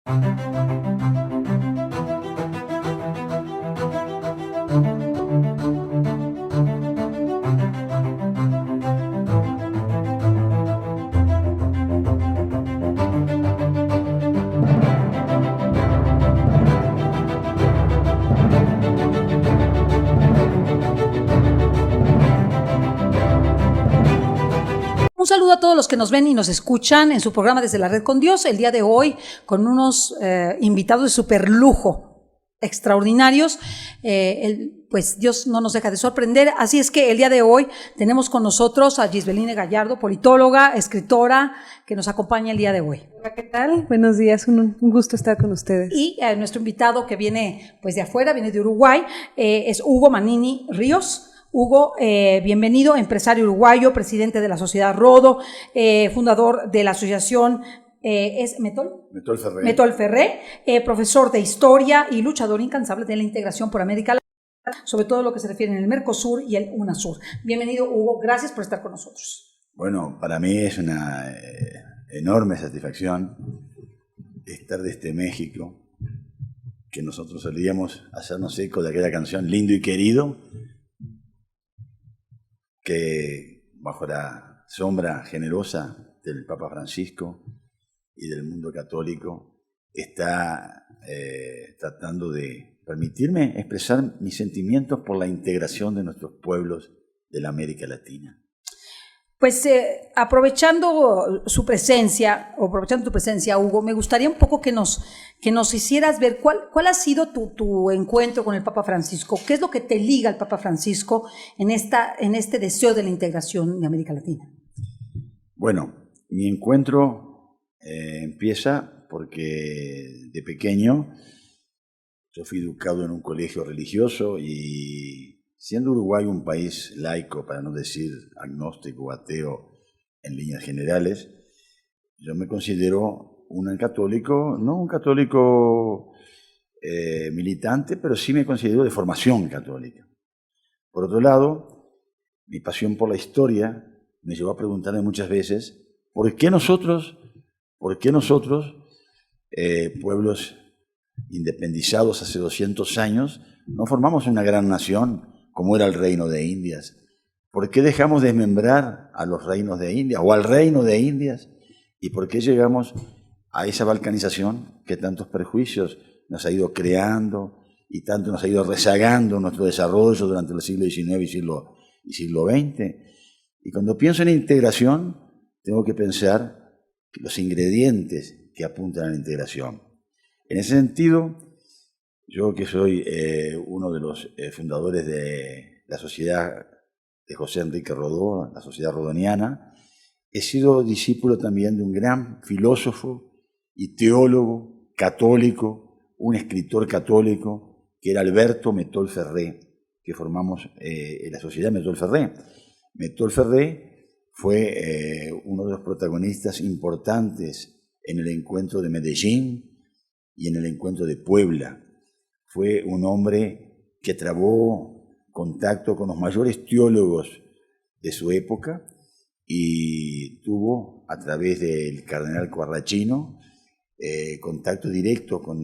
Un saludo a todos los que nos ven y nos escuchan en su programa Desde la Red con Dios. El día de hoy con unos invitados de super lujo, extraordinarios. Pues Dios no nos deja de sorprender. Así es que el día de hoy tenemos con nosotros a Gisbeline Gallardo, politóloga, escritora, que nos acompaña el día de hoy. Hola, ¿qué tal? Buenos días, un gusto estar con ustedes. Y nuestro invitado que viene pues de afuera, viene de Uruguay, es Hugo Manini Ríos. Hugo, bienvenido, empresario uruguayo, presidente de la Sociedad Rodo, fundador de la asociación ¿es Metol? Metol Ferré. Metol Ferré, profesor de historia y luchador incansable de la integración por América Latina, sobre todo lo que se refiere en el Mercosur y el UNASUR. Bienvenido, Hugo, gracias por estar con nosotros. Bueno, para mí es una enorme satisfacción estar desde México, que nosotros solíamos hacernos eco de aquella canción Lindo y Querido, que bajo la sombra generosa del Papa Francisco y del mundo católico está tratando de permitirme expresar mis sentimientos por la integración de nuestros pueblos de la América Latina. Pues aprovechando su presencia, o aprovechando tu presencia, Hugo, me gustaría un poco que nos hicieras ver cuál ha sido tu encuentro con el Papa Francisco. ¿Qué es lo que te liga al Papa Francisco en este deseo de la integración de América Latina? Bueno, mi encuentro empieza porque de pequeño yo fui educado en un colegio religioso y siendo Uruguay un país laico, para no decir agnóstico o ateo en líneas generales, yo me considero un católico, no un católico militante, pero sí me considero de formación católica. Por otro lado, mi pasión por la historia me llevó a preguntarme muchas veces, ¿por qué nosotros, pueblos independizados hace 200 años, no formamos una gran nación como era el Reino de Indias? ¿Por qué dejamos desmembrar a los reinos de Indias o al Reino de Indias? ¿Y por qué llegamos a esa balcanización que tantos perjuicios nos ha ido creando y tanto nos ha ido rezagando nuestro desarrollo durante el siglo XIX y siglo XX? Y cuando pienso en integración, tengo que pensar los ingredientes que apuntan a la integración. En ese sentido, yo que soy uno de los fundadores de la sociedad de José Enrique Rodó, la Sociedad Rodoniana, he sido discípulo también de un gran filósofo y teólogo católico, un escritor católico, que era Alberto Metol Ferré, que formamos la Sociedad Metol Ferré. Metol Ferré fue uno de los protagonistas importantes en el encuentro de Medellín y en el encuentro de Puebla. Fue un hombre que trabó contacto con los mayores teólogos de su época y tuvo, a través del cardenal Corrachino, contacto directo con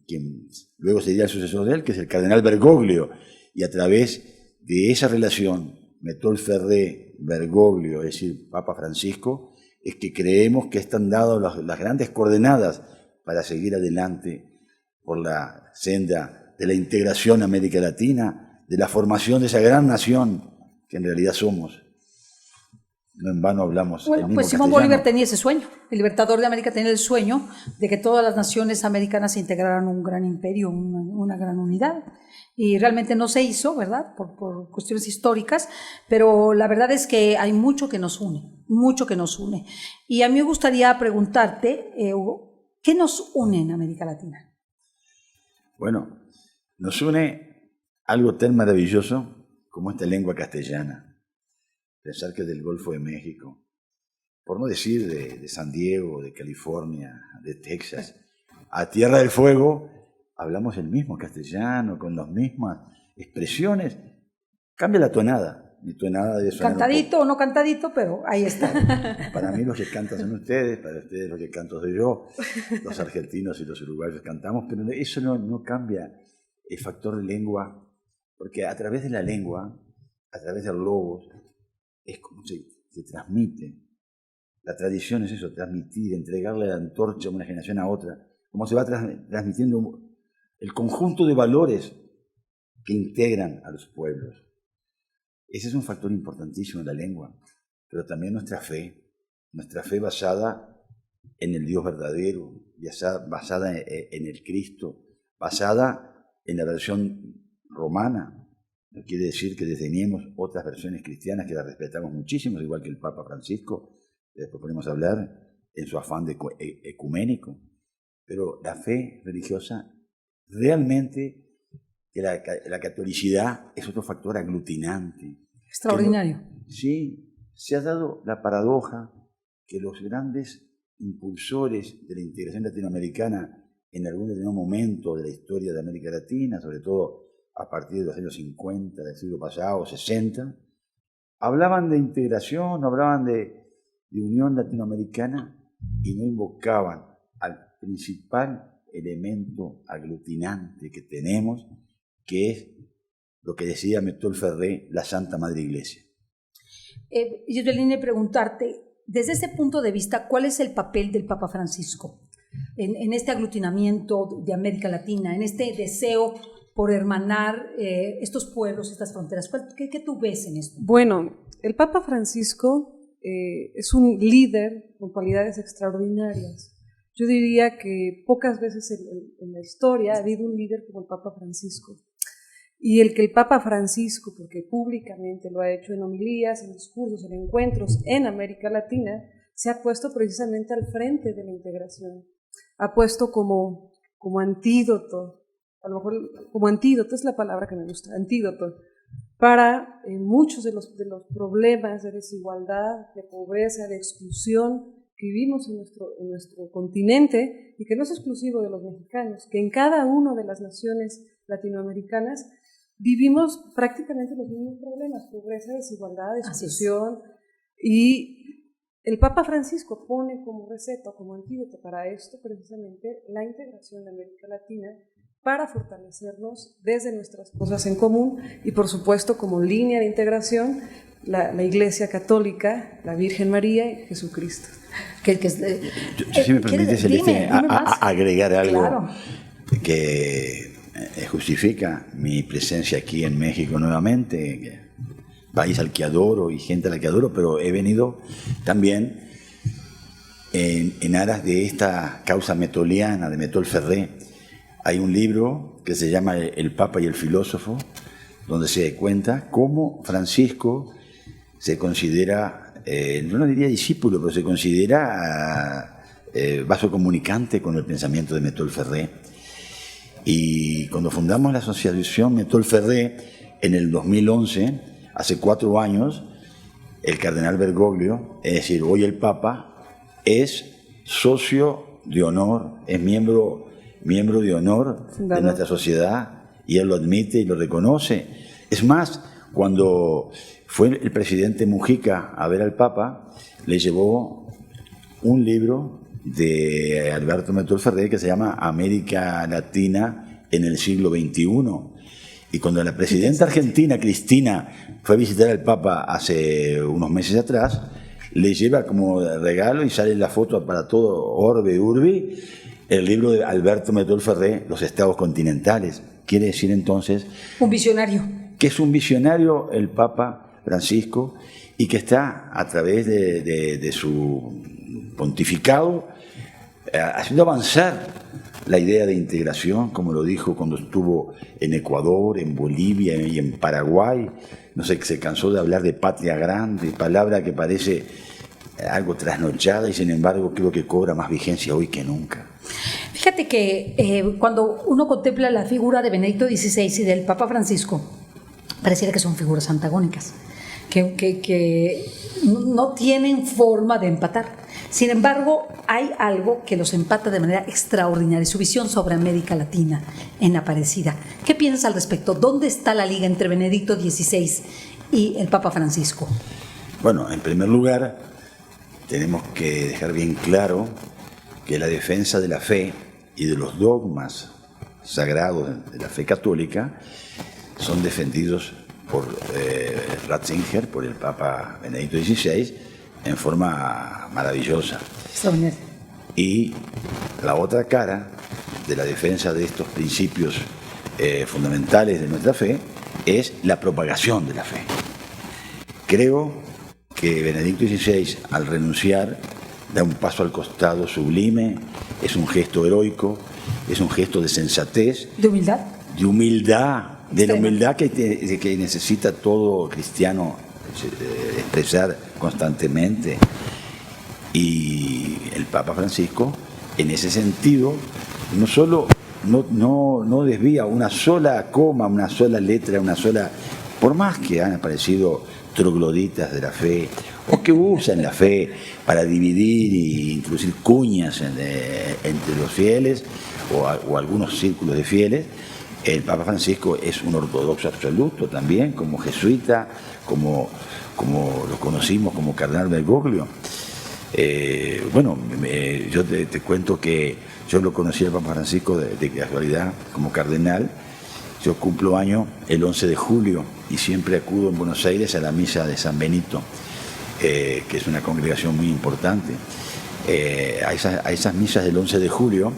quien luego sería el sucesor de él, que es el cardenal Bergoglio, y a través de esa relación, Metol Ferré, Bergoglio, es decir, Papa Francisco, es que creemos que están dadas las grandes coordenadas para seguir adelante por la senda de la integración a América Latina, de la formación de esa gran nación que en realidad somos. No en vano hablamos. Bueno, pues Simón Bolívar tenía ese sueño. El libertador de América tenía el sueño de que todas las naciones americanas se integraran en un gran imperio, una gran unidad. Y realmente no se hizo, ¿verdad? Por cuestiones históricas, pero la verdad es que hay mucho que nos une, mucho que nos une. Y a mí me gustaría preguntarte, Hugo, ¿qué nos une en América Latina? Bueno, nos une algo tan maravilloso como esta lengua castellana. Pensar que es del Golfo de México, por no decir de San Diego, de California, de Texas, a Tierra del Fuego, hablamos el mismo castellano, con las mismas expresiones. Cambia la tonada, ni tonada debe sonar Cantadito o no cantadito, pero ahí está. Para mí los que cantan son ustedes, para ustedes los que canto soy yo, los argentinos y los uruguayos cantamos, pero eso no cambia el factor de lengua, porque a través de la lengua, a través del logos, es como se transmite. La tradición es eso, transmitir, entregarle la antorcha de una generación a otra, como se va transmitiendo el conjunto de valores que integran a los pueblos. Ese es un factor importantísimo en la lengua, pero también nuestra fe basada en el Dios verdadero, basada en el Cristo, basada en la versión romana. No quiere decir que desdeñemos otras versiones cristianas que las respetamos muchísimo, igual que el Papa Francisco, después podemos hablar en su afán de ecuménico, pero la fe religiosa realmente, que la catolicidad es otro factor aglutinante. Extraordinario. Sí, se ha dado la paradoja que los grandes impulsores de la integración latinoamericana en algún determinado momento de la historia de América Latina, sobre todo a partir de los años 50 del siglo pasado, 60, hablaban de integración, hablaban de unión latinoamericana y no invocaban al principal elemento aglutinante que tenemos, que es lo que decía Métole Ferré, la Santa Madre Iglesia. Yo te preguntarte, desde ese punto de vista, ¿cuál es el papel del Papa Francisco en este aglutinamiento de América Latina, en este deseo por hermanar estos pueblos, estas fronteras? ¿Qué tú ves en esto? Bueno, el Papa Francisco es un líder con cualidades extraordinarias. Yo diría que pocas veces en la historia ha habido un líder como el Papa Francisco. Y el que el Papa Francisco, porque públicamente lo ha hecho en homilías, en discursos, en encuentros en América Latina, se ha puesto precisamente al frente de la integración. Ha puesto como antídoto, a lo mejor como antídoto es la palabra que me gusta, antídoto, para muchos de los problemas de desigualdad, de pobreza, de exclusión que vivimos en nuestro continente, y que no es exclusivo de los mexicanos, que en cada una de las naciones latinoamericanas vivimos prácticamente los mismos problemas: pobreza, desigualdad, exclusión. Y el Papa Francisco pone como receta, como antídoto para esto, precisamente la integración de América Latina, para fortalecernos desde nuestras cosas en común, y por supuesto como línea de integración la Iglesia Católica, la Virgen María y Jesucristo. Si me permite, Celeste, agregar algo, claro, que justifica mi presencia aquí en México nuevamente, país al que adoro y gente a la que adoro, pero he venido también en aras de esta causa metoliana de Métole Ferré. Hay un libro que se llama El Papa y el Filósofo, donde se cuenta cómo Francisco se considera, yo no diría discípulo, pero se considera vaso comunicante con el pensamiento de Métole Ferré. Y cuando fundamos la asociación Métole Ferré en el 2011, hace 4 años, el cardenal Bergoglio, es decir, hoy el Papa, es socio de honor, es miembro de honor de nuestra sociedad, y él lo admite y lo reconoce. Es más, cuando fue el presidente Mujica a ver al Papa, le llevó un libro de Alberto Métole Ferré que se llama América Latina en el siglo XXI. Y cuando la presidenta argentina, Cristina, fue a visitar al Papa hace unos meses atrás, le lleva como regalo, y sale la foto para todo orbe urbi, el libro de Alberto Métole Ferré, Los Estados Continentales. Quiere decir entonces... un visionario. Que es un visionario el Papa Francisco, y que está a través de su pontificado haciendo avanzar la idea de integración, como lo dijo cuando estuvo en Ecuador, en Bolivia y en Paraguay. No sé, se cansó de hablar de patria grande, palabra que parece algo trasnochada, y sin embargo creo que cobra más vigencia hoy que nunca. Fíjate que cuando uno contempla la figura de Benedicto XVI y del Papa Francisco, pareciera que son figuras antagónicas, que no tienen forma de empatar. Sin embargo, hay algo que los empata de manera extraordinaria, su visión sobre América Latina en Aparecida. ¿Qué piensas al respecto? ¿Dónde está la liga entre Benedicto XVI y el Papa Francisco? Bueno, en primer lugar, tenemos que dejar bien claro que la defensa de la fe y de los dogmas sagrados de la fe católica son defendidos por Ratzinger, por el Papa Benedicto XVI, en forma maravillosa. Y la otra cara de la defensa de estos principios fundamentales de nuestra fe es la propagación de la fe. Creo que Benedicto XVI, al renunciar, da un paso al costado sublime, es un gesto heroico, es un gesto de sensatez. ¿De humildad? De humildad, de la humildad que necesita todo cristiano expresar constantemente. Y el Papa Francisco, en ese sentido, no solo no desvía una sola coma, una sola letra, por más que han aparecido trogloditas de la fe, o que usan la fe para dividir e introducir cuñas entre los fieles o algunos círculos de fieles, el Papa Francisco es un ortodoxo absoluto también, como jesuita, como lo conocimos como cardenal Bergoglio. Yo te cuento que yo lo conocí al Papa Francisco de casualidad como cardenal. Yo cumplo año el 11 de julio y siempre acudo en Buenos Aires a la misa de San Benito, que es una congregación muy importante. A esas misas del 11 de julio,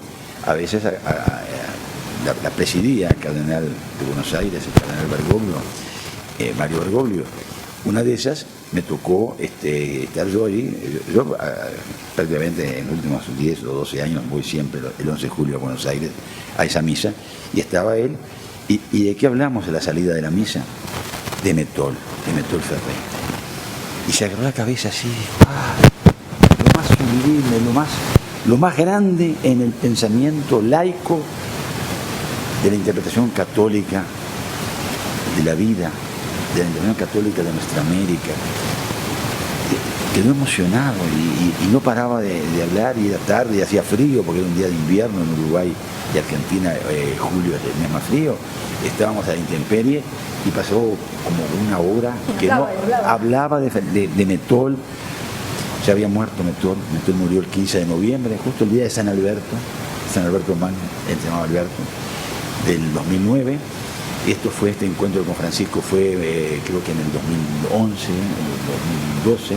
a veces la presidía el cardenal de Buenos Aires, el cardenal Bergoglio, Mario Bergoglio. Una de esas me tocó estar yo ahí. Yo prácticamente en los últimos 10 o 12 años voy siempre el 11 de julio a Buenos Aires a esa misa, y estaba él. ¿Y de qué hablamos de la salida de la misa? De Metol Ferré. Y se agarró la cabeza así, lo más sublime, lo más grande en el pensamiento laico de la interpretación católica de la vida, de la interpretación católica de nuestra América. Quedó emocionado y no paraba de hablar, y era tarde y hacía frío porque era un día de invierno en Uruguay y Argentina. Julio es el mes más frío. Estábamos a la intemperie y pasó como una hora que hablaba de Metol. Ya había muerto Metol. Metol murió el 15 de noviembre, justo el día de San Alberto Magno, él se llamaba Alberto, del 2009. Este encuentro con Francisco fue creo que en el 2011, en el 2012,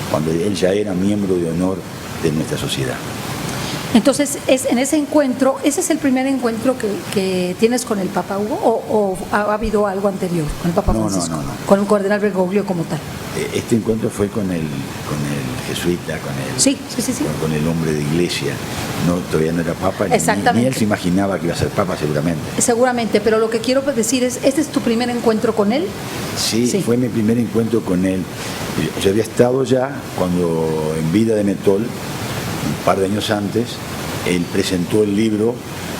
cuando él ya era miembro de honor de nuestra sociedad. Entonces, en ese encuentro, ¿ese es el primer encuentro que tienes con el Papa Hugo o ha habido algo anterior con el Papa Francisco? No. Con el cardenal Bergoglio como tal. Este encuentro fue con el jesuita, con el hombre de iglesia. Todavía no era Papa, ni él se imaginaba que iba a ser Papa seguramente. Seguramente, pero lo que quiero decir es, ¿este es tu primer encuentro con él? Sí, fue mi primer encuentro con él. Yo había estado ya cuando en vida de Metol, un par de años antes, él presentó el libro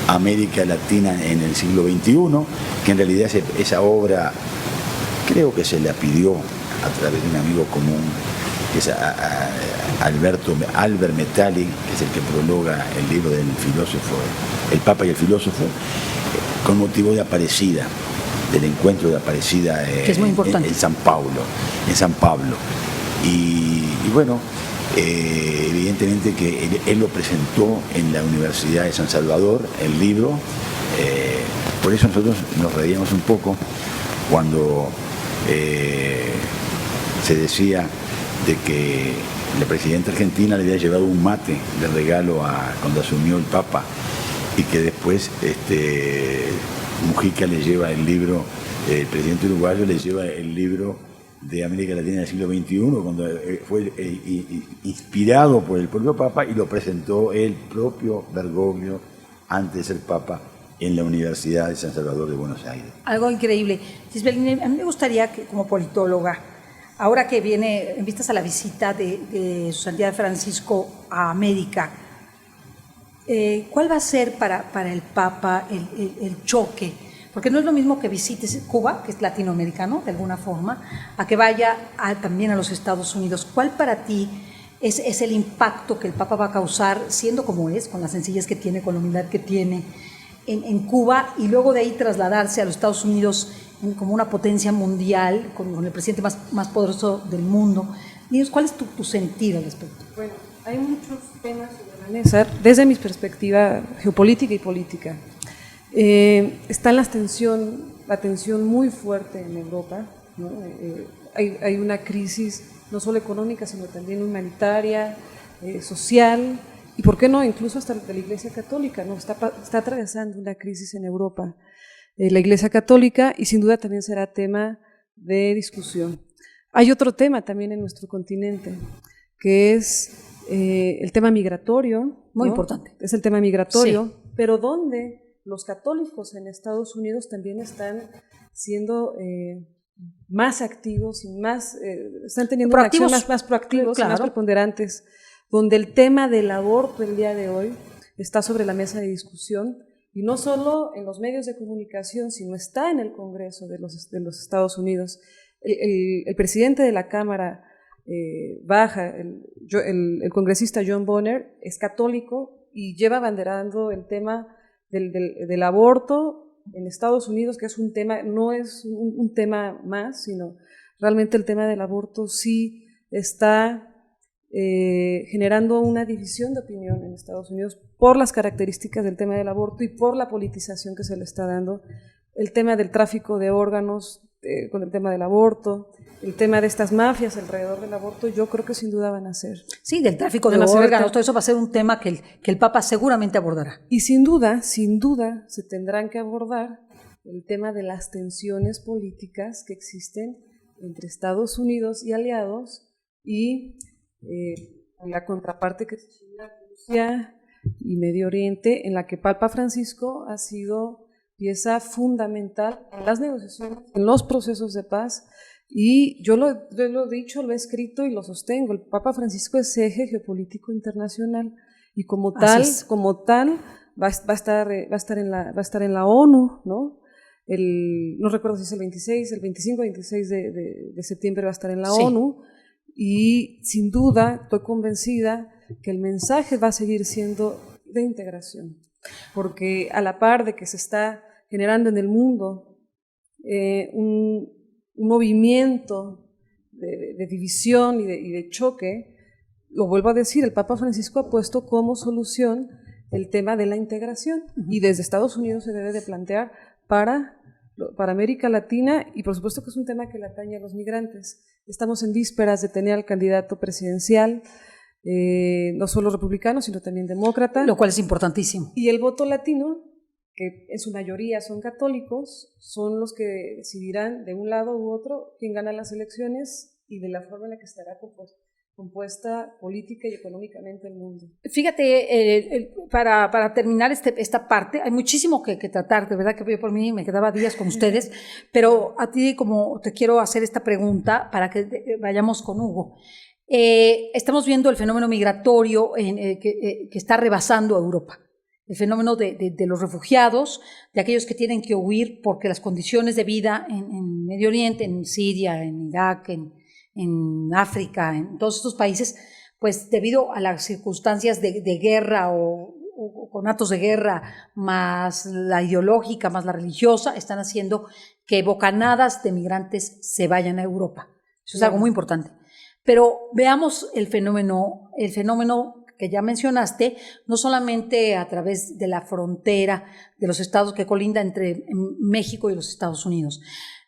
América Latina en el siglo XXI, que en realidad esa obra creo que se la pidió a través de un amigo común, que es Albert Metalli, que es el que prologa el libro del filósofo, El Papa y el Filósofo, con motivo de Aparecida, del encuentro de Aparecida que es muy importante. en San Pablo. Y bueno, evidentemente que él lo presentó en la Universidad de San Salvador, el libro. Por eso nosotros nos reíamos un poco cuando se decía de que la presidenta argentina le había llevado un mate de regalo cuando asumió el Papa, y que después Mujica le lleva el libro, el presidente uruguayo le lleva el libro de América Latina del siglo XXI, cuando fue inspirado por el propio Papa, y lo presentó el propio Bergoglio antes de ser Papa en la Universidad de San Salvador de Buenos Aires. Algo increíble. Gisbel, a mí me gustaría que, como politóloga, ahora que viene en vistas a la visita de Su Santidad Francisco a América, ¿cuál va a ser para el Papa el choque? Porque no es lo mismo que visites Cuba, que es latinoamericano de alguna forma, a que vaya también a los Estados Unidos. ¿Cuál para ti es el impacto que el Papa va a causar, siendo como es, con la sencillez que tiene, con la humildad que tiene en Cuba, y luego de ahí trasladarse a los Estados Unidos como una potencia mundial, con el presidente más poderoso del mundo. Dinos, ¿cuál es tu sentir al respecto? Bueno, hay muchos temas sobre la mesa, desde mi perspectiva geopolítica y política. Está la tensión muy fuerte en Europa, ¿no? Hay una crisis no solo económica, sino también humanitaria, social, y por qué no, incluso hasta de la Iglesia Católica, ¿no? Está atravesando una crisis en Europa, la Iglesia Católica, y sin duda también será tema de discusión. Hay otro tema también en nuestro continente, que es el tema migratorio. Muy ¿no? importante. Es el tema migratorio, sí. Pero donde los católicos en Estados Unidos también están siendo más activos y están teniendo una acción más proactivos, claro, y más preponderantes, donde el tema del aborto el día de hoy está sobre la mesa de discusión, y no solo en los medios de comunicación, sino está en el Congreso de los Estados Unidos. El presidente de la Cámara Baja, el congresista John Boehner, es católico y lleva abanderando el tema del aborto en Estados Unidos, que es un tema, no es un tema más, sino realmente el tema del aborto sí está generando una división de opinión en Estados Unidos por las características del tema del aborto y por la politización que se le está dando, el tema del tráfico de órganos con el tema del aborto, el tema de estas mafias alrededor del aborto, yo creo que sin duda van a ser. Sí, del tráfico de órganos, todo eso va a ser un tema que el Papa seguramente abordará. Y sin duda se tendrán que abordar el tema de las tensiones políticas que existen entre Estados Unidos y aliados y la contraparte que es China, Rusia y Medio Oriente, en la que Papa Francisco ha sido pieza fundamental en las negociaciones, en los procesos de paz. Y yo lo he dicho, lo he escrito y lo sostengo. El Papa Francisco es eje geopolítico internacional y como tal va a estar en la ONU, ¿no? No recuerdo si es el 25 o 26 de septiembre va a estar en la ONU, y sin duda estoy convencida que el mensaje va a seguir siendo de integración, porque a la par de que se está generando en el mundo un movimiento de división y de choque, lo vuelvo a decir, el Papa Francisco ha puesto como solución el tema de la integración, y desde Estados Unidos se debe de plantear para América Latina, y por supuesto que es un tema que le atañe a los migrantes. Estamos en vísperas de tener al candidato presidencial, no solo republicano, sino también demócrata. Lo cual es importantísimo. Y el voto latino, que en su mayoría son católicos, son los que decidirán de un lado u otro quién gana las elecciones y de la forma en la que estará compuesta política y económicamente el mundo. Fíjate, para terminar esta parte, hay muchísimo que tratar, de verdad que yo por mí me quedaba días con ustedes, pero a ti como te quiero hacer esta pregunta para que vayamos con Hugo. Estamos viendo el fenómeno migratorio que está rebasando a Europa. El fenómeno de los refugiados, de aquellos que tienen que huir porque las condiciones de vida en Medio Oriente, en Siria, en Irak, en África, en todos estos países, pues debido a las circunstancias de guerra o con actos de guerra, más la ideológica, más la religiosa, están haciendo que bocanadas de migrantes se vayan a Europa. Eso es algo muy importante. Pero veamos el fenómeno que ya mencionaste, no solamente a través de la frontera de los estados que colinda entre México y los Estados Unidos.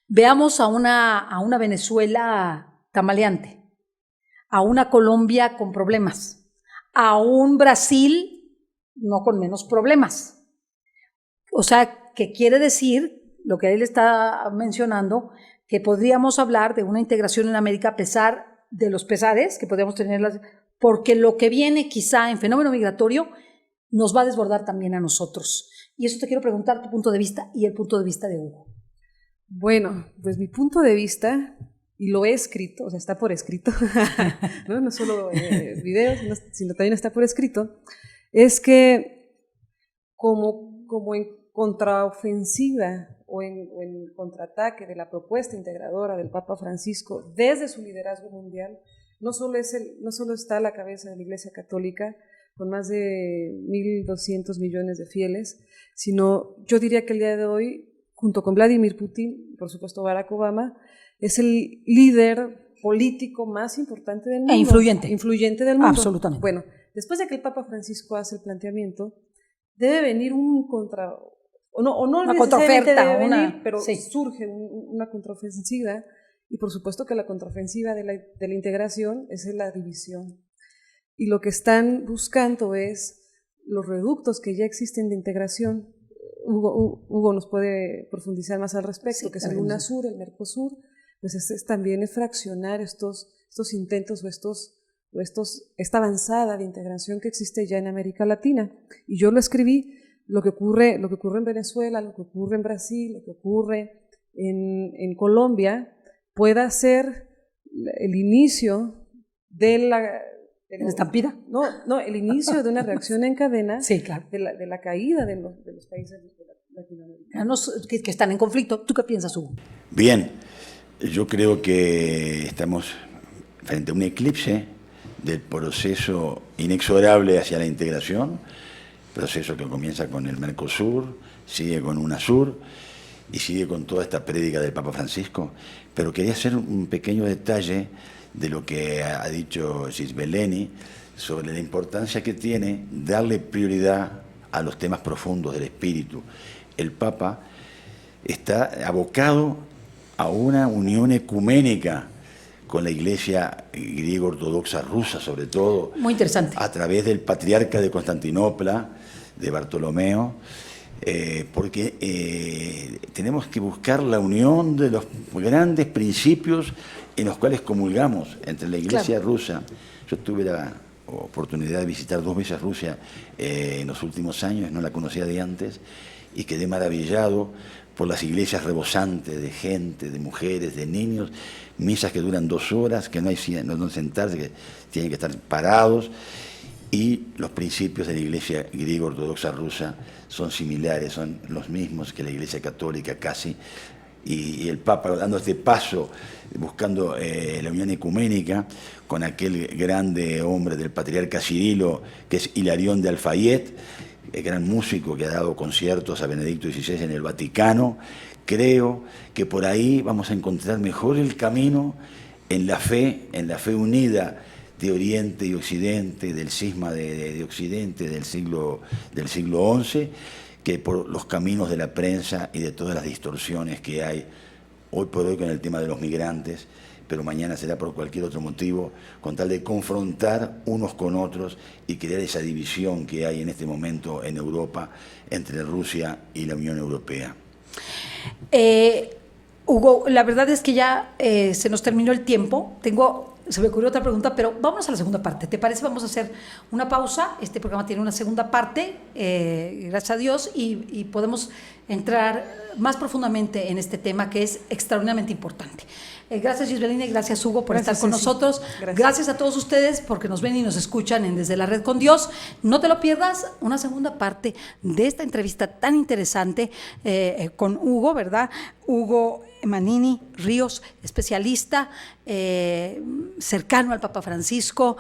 Veamos a una Venezuela tambaleante, a una Colombia con problemas, a un Brasil no con menos problemas. O sea, que quiere decir, lo que él está mencionando, que podríamos hablar de una integración en América a pesar de los pesares que podríamos tener, porque lo que viene quizá en fenómeno migratorio nos va a desbordar también a nosotros. Y eso te quiero preguntar tu punto de vista y el punto de vista de Hugo. Bueno, pues mi punto de vista, y lo he escrito, o sea, está por escrito, no solo videos, sino también está por escrito, es que como en contraofensiva o en contraataque de la propuesta integradora del Papa Francisco desde su liderazgo mundial, no solo está a la cabeza de la Iglesia Católica, con más de 1.200 millones de fieles, sino yo diría que el día de hoy, junto con Vladimir Putin, por supuesto Barack Obama, es el líder político más importante del mundo. E influyente del mundo. Absolutamente. Bueno, después de que el Papa Francisco hace el planteamiento, debe venir un una contraoferta, pero surge una contraofensiva, y por supuesto que la contraofensiva de la integración es la división. Y lo que están buscando es los reductos que ya existen de integración. Hugo nos puede profundizar más al respecto, que es el UNASUR, el Mercosur, pues también es fraccionar estos intentos o esta avanzada de integración que existe ya en América Latina. Y yo lo escribí, lo que ocurre en Venezuela, lo que ocurre en Brasil, lo que ocurre en Colombia, pueda ser el inicio de la estampida. No, el inicio de una reacción en cadena sí, claro. de la caída de los países latinoamericanos. Que están en conflicto. ¿Tú qué piensas, Hugo? Bien, yo creo que estamos frente a un eclipse del proceso inexorable hacia la integración, proceso que comienza con el Mercosur, sigue con UNASUR y sigue con toda esta prédica del Papa Francisco. Pero quería hacer un pequeño detalle de lo que ha dicho Gisbeleni sobre la importancia que tiene darle prioridad a los temas profundos del espíritu. El Papa está abocado a una unión ecuménica con la Iglesia griega ortodoxa rusa, sobre todo. Muy interesante. A través del patriarca de Constantinopla, de Bartolomeo, porque tenemos que buscar la unión de los grandes principios en los cuales comulgamos entre la Iglesia rusa. Yo tuve la oportunidad de visitar 2 veces Rusia en los últimos años, no la conocía de antes, y quedé maravillado por las iglesias rebosantes de gente, de mujeres, de niños, misas que duran 2 horas, que no hay no sentarse, que tienen que estar parados, y los principios de la Iglesia griega ortodoxa rusa son similares, son los mismos que la Iglesia católica casi, y el Papa dando este paso, buscando la unión ecuménica con aquel grande hombre del patriarca Cirilo, que es Hilarión de Alfayet, el gran músico que ha dado conciertos a Benedicto XVI en el Vaticano. Creo que por ahí vamos a encontrar mejor el camino en la fe unida de Oriente y Occidente, del cisma de Occidente del siglo XI, que por los caminos de la prensa y de todas las distorsiones que hay hoy por hoy con el tema de los migrantes, pero mañana será por cualquier otro motivo, con tal de confrontar unos con otros y crear esa división que hay en este momento en Europa entre Rusia y la Unión Europea. Hugo, la verdad es que ya se nos terminó el tiempo. Se me ocurrió otra pregunta, pero vamos a la segunda parte. ¿Te parece? Vamos a hacer una pausa. Este programa tiene una segunda parte, gracias a Dios, y podemos entrar más profundamente en este tema que es extraordinariamente importante. Gracias, Gisbelini, gracias, Hugo, por estar con nosotros. Gracias a todos ustedes porque nos ven y nos escuchan en Desde la Red con Dios. No te lo pierdas, una segunda parte de esta entrevista tan interesante con Hugo, ¿verdad? Hugo Manini Ríos, especialista, cercano al Papa Francisco,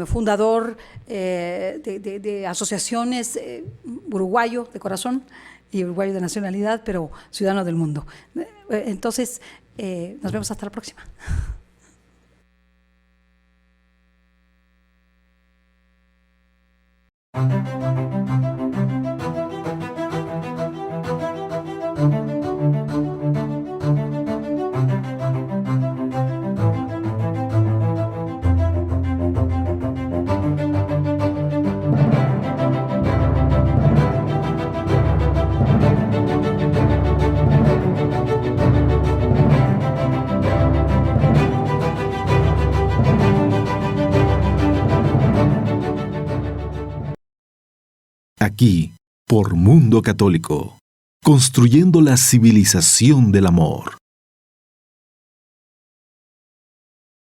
fundador de asociaciones, uruguayo de corazón y uruguayo de nacionalidad, pero ciudadano del mundo. Entonces, nos vemos hasta la próxima. Aquí, por Mundo Católico, construyendo la civilización del amor.